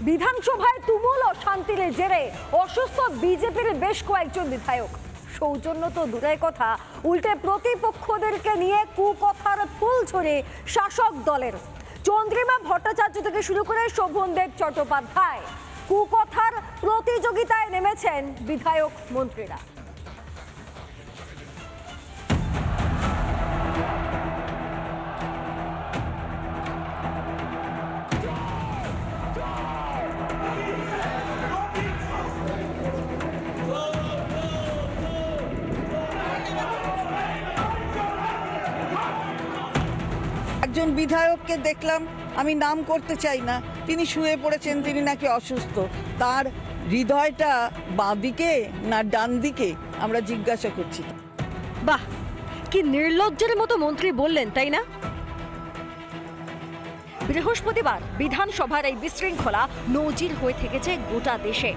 বিধানসভায় তুমুল অশান্তির জেরে অসুস্থ বিজেপির বেশ কয়েকজন বিধায়ক। সৌজন্য তো দূরের কথা, উল্টে প্রতিপক্ষদেরকে নিয়ে কুকথার ফুল ঝরে শাসক দলের। চন্দ্রিমা ভট্টাচার্য থেকে শুরু করে শোভনদেব চট্টোপাধ্যায় কুকথার প্রতিযোগিতায় নেমেছেন বিধায়ক মন্ত্রীরা। একজন বিধায়ককে দেখলাম, আমি নাম করতে চাই না, তিনি শুয়ে পড়েছেন, তিনি নাকি অসুস্থ। তার হৃদয়টা বাঁদিকে না ডান দিকে আমরা জিজ্ঞাসা করছি। বাহ, কি নির্লজ্জের মতো মন্ত্রী বললেন, তাই না? বৃহস্পতিবার বিধানসভার এই বিশৃঙ্খলা নজির হয়ে থেকেছে গোটা দেশে।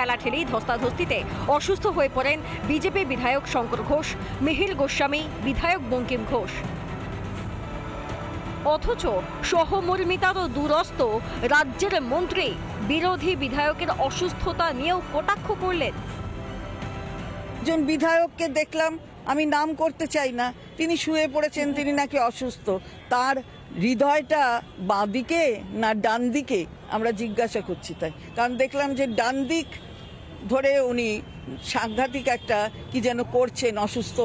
ঠেলাঠেলি ধস্তাধস্তিতে অসুস্থ হয়ে পড়েন বিজেপি বিধায়ক শঙ্কর ঘোষ, মিহির গোস্বামী, বিধায়ক বঙ্কিম ঘোষ। অথচ সহমর্মিতারও দূরস্থ রাজ্যের মন্ত্রী বিরোধী বিধায়কের অসুস্থতা নিয়েও কটাক্ষ করলেন। একজন বিধায়ককে দেখলাম, আমি নাম করতে চাই না, তিনি শুয়ে পড়েছেন, তিনি নাকি অসুস্থ। তার হৃদয়টা বাঁদিকে না ডান দিকে আমরা জিজ্ঞাসা করছি। তাই কারণ দেখলাম যে ডান দিক ধরে উনি সাংঘাতিক একটা কি যেন করছেন, অসুস্থ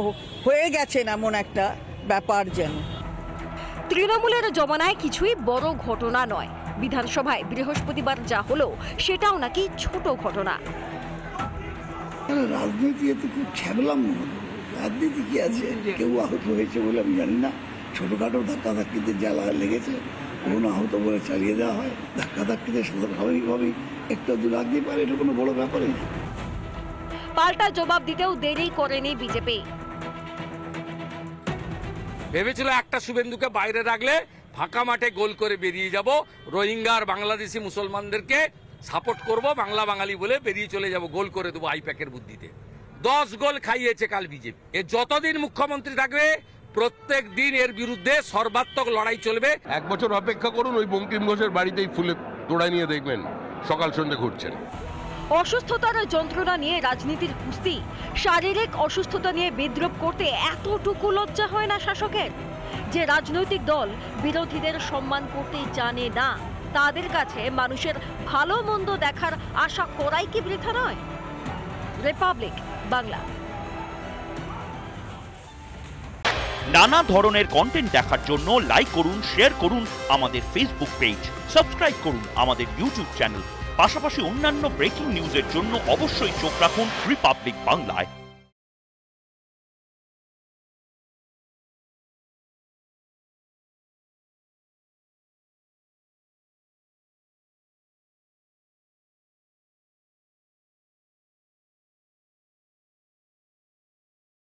হয়ে গেছেন এমন একটা ব্যাপার যেন। তৃণমূলের জমানায় কিছুই বড় ঘটনা নয়। বিধানসভায় বৃহস্পতিবার যা হলো সেটাও নাকি ছোট ঘটনা। রাজনীতি এতে খুব ছ্যাবলাম, রাজনীতি কি আছে? কেউ আহত হয়েছে বলে আমি জানি না। ছোটখাটো ধাক্কাধাক্কিতে জ্বালা লেগেছে, কোনো আহত বলে চালিয়ে দেওয়া হয়। ধাক্কাধাক্কিতে স্বাভাবিকভাবেই একটু দূর আগতে পারে, এটা কোনো বড় ব্যাপারই না। পাল্টা জবাব দিতেও দেরি করেনি বিজেপি। ভেবেছিল একটা শুভেন্দুকে বাইরে রাখলে ফাঁকা মাঠে গোল করে বেরিয়ে যাব, রোহিঙ্গা আর বাংলাদেশি মুসলমানদেরকে সাপোর্ট করব, বাংলা বাঙালি বলে বেরিয়ে চলে যাব, গোল করে দেবো আইপ্যাকের বুদ্ধিতে। 10 গোল খাইয়েছে কাল বিজেপি। এ যতদিন মুখ্যমন্ত্রী থাকবে প্রত্যেক দিন এর বিরুদ্ধে সর্বাত্মক লড়াই চলবে। 1 বছর অপেক্ষা করুন, ওই বঙ্কিম ঘোষের বাড়িতেই ফুলে তোড়া নিয়ে দেখবেন সকাল সন্ধ্যে ঘুরছেন। অসুস্থতার যন্ত্রণা নিয়ে রাজনীতির কুস্তি, শারীরিক অসুস্থতা নিয়ে বিদ্রুপ করতে এতটুকু লজ্জা হয় না শাসকের? যে রাজনৈতিক দল বিরোধীদের সম্মান করতে জানে না, তাদের কাছে মানুষের ভালো মন্দ দেখার আশা করাই কি বৃথা নয়? রিপাবলিক বাংলা। নানা ধরনের কন্টেন্ট দেখার জন্য লাইক করুন, শেয়ার করুন আমাদের ফেসবুক পেজ, সাবস্ক্রাইব করুন আমাদের ইউটিউব চ্যানেল। পাশাপাশি অন্যান্য ব্রেকিং নিউজের জন্য অবশ্যই চোখ রাখুন রিপাবলিক বাংলায়।